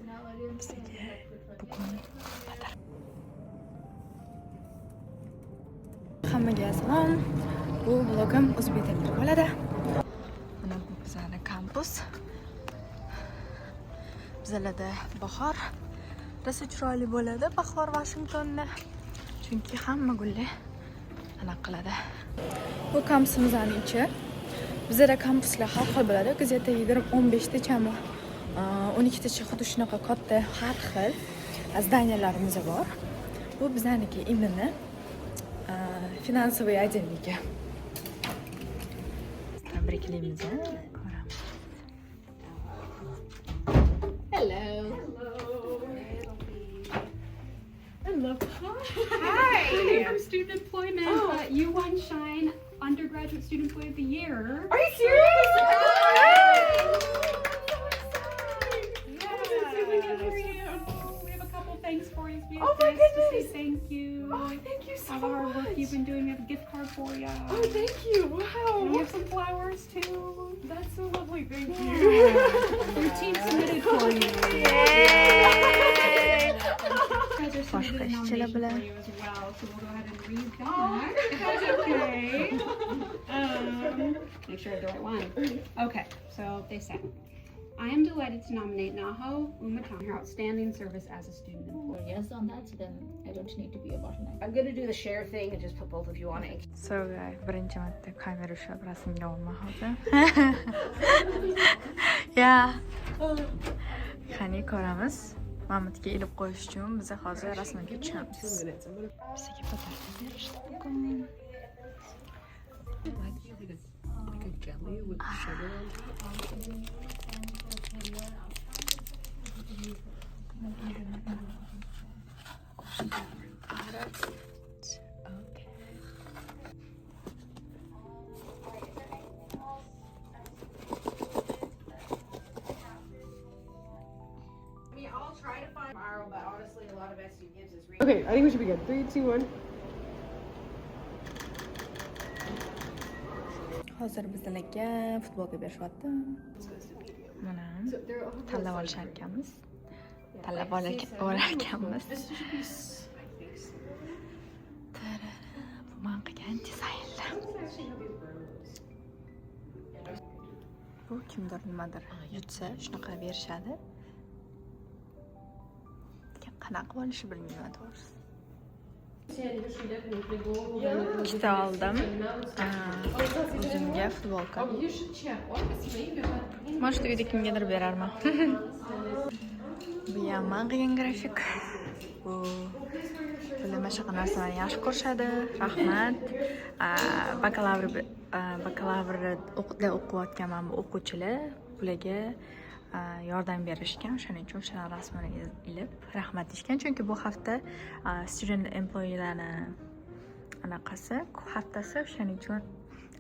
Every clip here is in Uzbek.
Bizga bugun hammaga assalom. Bu vlogim o'zbek tilida bo'ladi. Mana bu bizning kampus. Bizlarda bahor rosa chiroyli bo'ladi, bahor Washingtonda. Chunki hamma gullar aniq qiladi. Bu kampusimizni ichi. Bizda kampuslar har xil bo'ladi. Gazeta 15 tachami 12 tacha xuddi shunaqa katta har xil zdaniylarimiz bor. Bu bizniki именно finansoviy отделники. Tabriklaymiz. Ko'ramiz. Hello. Hello. Hi. From Student Employment. You won Shine Undergraduate Student Employee of the Year. Are you serious? We have a couple thanks for you. We Oh have my this to say goodness. thank you. Oh, thank you so All the hard work much. you've been doing. We have a gift card for you. Oh, thank you. And we Wow. have some flowers too. That's so lovely. Thank Yeah. you. Your team submitted for you. Yay! Guys are submitted a ishchilar nomination bilan. for you as well, so we'll go ahead and read that. If that's okay. Make sure I have the right one. Okay, so they say, I am delighted to nominate Naho Umatan for her outstanding service as a student employee. Yes on that, then I don't need to be a bottleneck. I'm gonna do the share thing and just put both of you on it. So guys, birinchi marta kamera ushlab rasmga olman hozir. Ya. Qani ko'ramiz. Mamutga ilib qo'yish uchun biz hozir rasmga tushamiz. Bizga fotografiya berishdi bugun. I mean, I'll try to find tomorrow, but honestly, a lot of SU gives is reading. Okay, I think we should be good. 3, 2, 1. Hozir bizlarga futbolga berishyapti. Mana tanlab olishar ekanmiz. Tanlab olar ekanmiz. Bu men qilgan dizaynlar. Bu kimdir nimadir yutsa shunaqa berishadi. Qanaqa bo'lishi bilmayman to'g'risi. Ikkita oldim. O'zimga futbolka. Mana shu uyda kimgadir berarman. Bu ham men qilgan grafik. Bu mana shunaqa narsalarni yaxshi ko'rishadi. Rahmat. Bakalavrda o'qiyotganman bu o'quvchilar. Bularga yordam berishgan, o'shaning uchun o'shalar rasmini ilib rahmat deyishgan, chunki bu hafta student employeelarni anaqasi haftasi, o'shaning uchun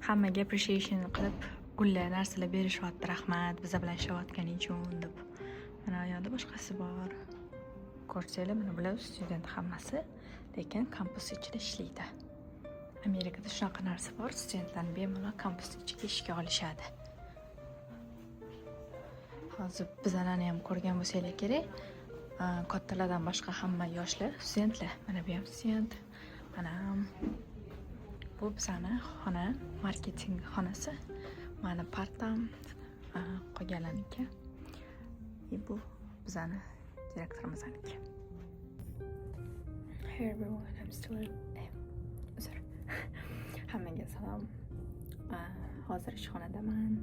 hammaga appreciation qilib gullar narsalar berishyapti, rahmat biza bilan ishlayotganing uchun deb. Mana bu yerda boshqasi bor. Ko'rsanglar, mana bular student hammasi, lekin kampus ichida ishlaydi. Amerikada shunaqa narsa bor, studentlarni bemalol kampus ichiga ishga olishadi. Hozir bizlarni ham ko'rgan bo'lsanglar kerak. Kattalardan boshqa hamma yoshlar, studentlar. Mana bu ham student. Mana bu bizning xona, marketing xonasi. Mana partam, qolganlarniki. Bu bizning direktorimizniki. Hey everyone, I'm still sorry. Hammaga salom. Hozir ishxonadaman.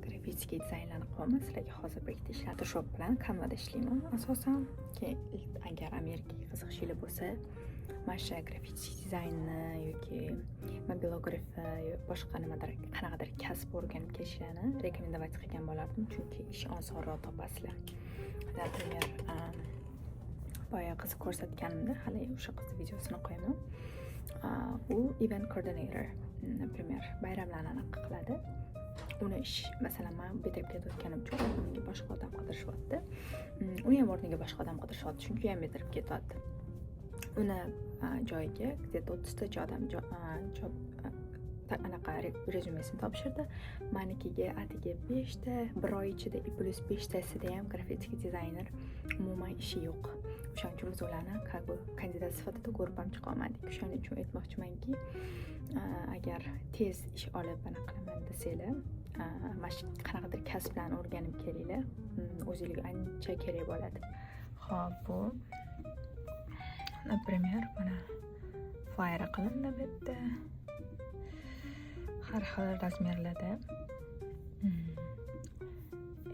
Grafik dizaynlarni qilaman. Sizlarga hozir birlikda ishlayman. Photoshop bilan Canva'da ishlayman asosan. Agar Amerikaga qiziqishingiz bo'lsa, mana shu grafik dizaynni yoki mobilografiya yoki boshqa nimadir qanaqadir kasb o'rganib kelishlarini rekomendatsiya qilgan bo'lardim, chunki ish osonroq topasizlar. Например, boya qiz ko'rsatganimda, hali o'sha qiz videosini qo'yaman. U event coordinator, например, bayramlarni aniq qiladi. Uni ish, masalan, men bitirib ketayotganim uchun unga boshqa odam qidirishyapti. Uni ham o'rniga boshqa odam qidirishyapti, chunki u ham bitirib ketyapti. Uni joyiga где-то 30 ta odam anaqa rezumesini topshirdi. Manikiga atiga 5 ta, bir oy ichida plus 5 tasida ham grafik dizayner umuman ishi yo'q. O'shaning uchun biz ularni kandidat sifatida ko'rib ham chiqa olmadik. O'shaning uchun aytmoqchimanki, agar tez ish olib anaqa qilaman desanglar, qanaqadir kasblarni o'rganib kelinglar, o'zingizga ancha kerak bo'ladi. Xo'p, bu например, mana flyer qilindi bu yerda. Har xil razmerlarda.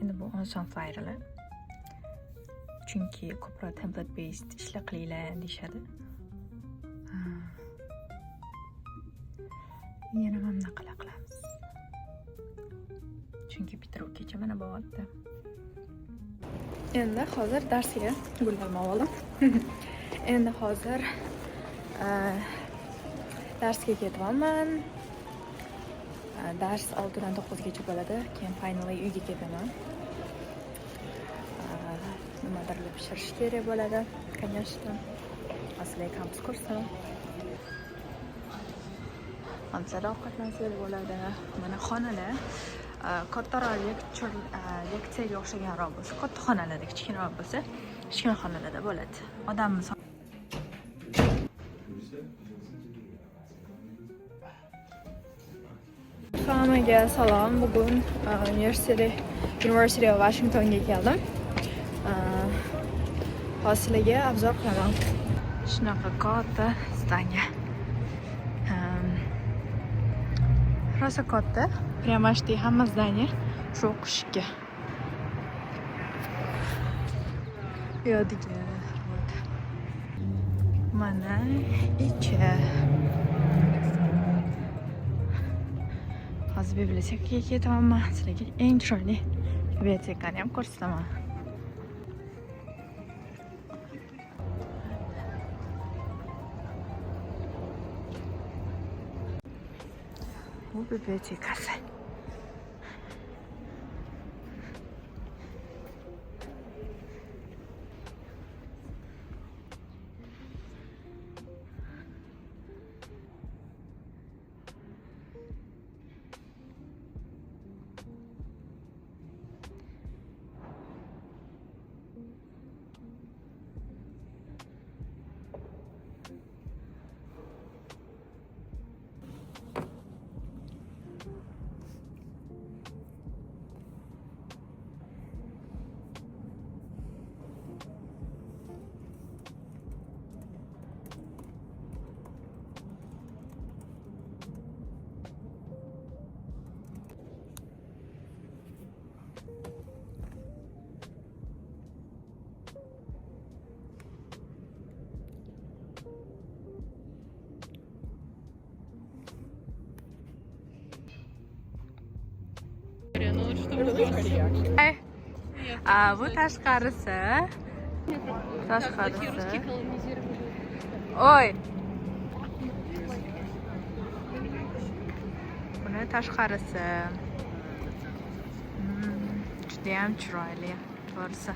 Endi bu oson flyerlar. Chunki ko'proq template based ishlar qilinglar deyshadi. Yana ham naqla qilamiz. Chunki bitiruvgacha mana bo'lyapti. Endi hozir darsga bo'ldim avvalo. Endi hozir darsga ketyapman. Dars 6 dan 9 gacha bo'ladi. Keyin finally uyga ketaman. Nimadir pishirish kerak bo'ladi, конечно. Asliy kampus kursi. Hamsada ovqatlansak bo'ladi. Mana xonalar kattaroq leksiyaga o'xshaganroq bo'lsa, katta xonalarda kichkinaroq bo'lsa, kichkina xonalarda bo'ladi. Odamimiz Hammaga salom. Bugun University of Washingtonga keldim. Hozirga obzor qilaman. Shunaqa katta zdание. Rosa katta. Прямо аж hamma zdание shu o'qishga. Yodigar. Mana ichi. Hozir bibliotekaga ketaman. Sizlarga eng chiroyli bibliotekani ham ko'rsataman. Bu bibliotekasi. Bu tashqarisi. Oy. Buni tashqarisi. Juda ham chiroyli, to'g'risi.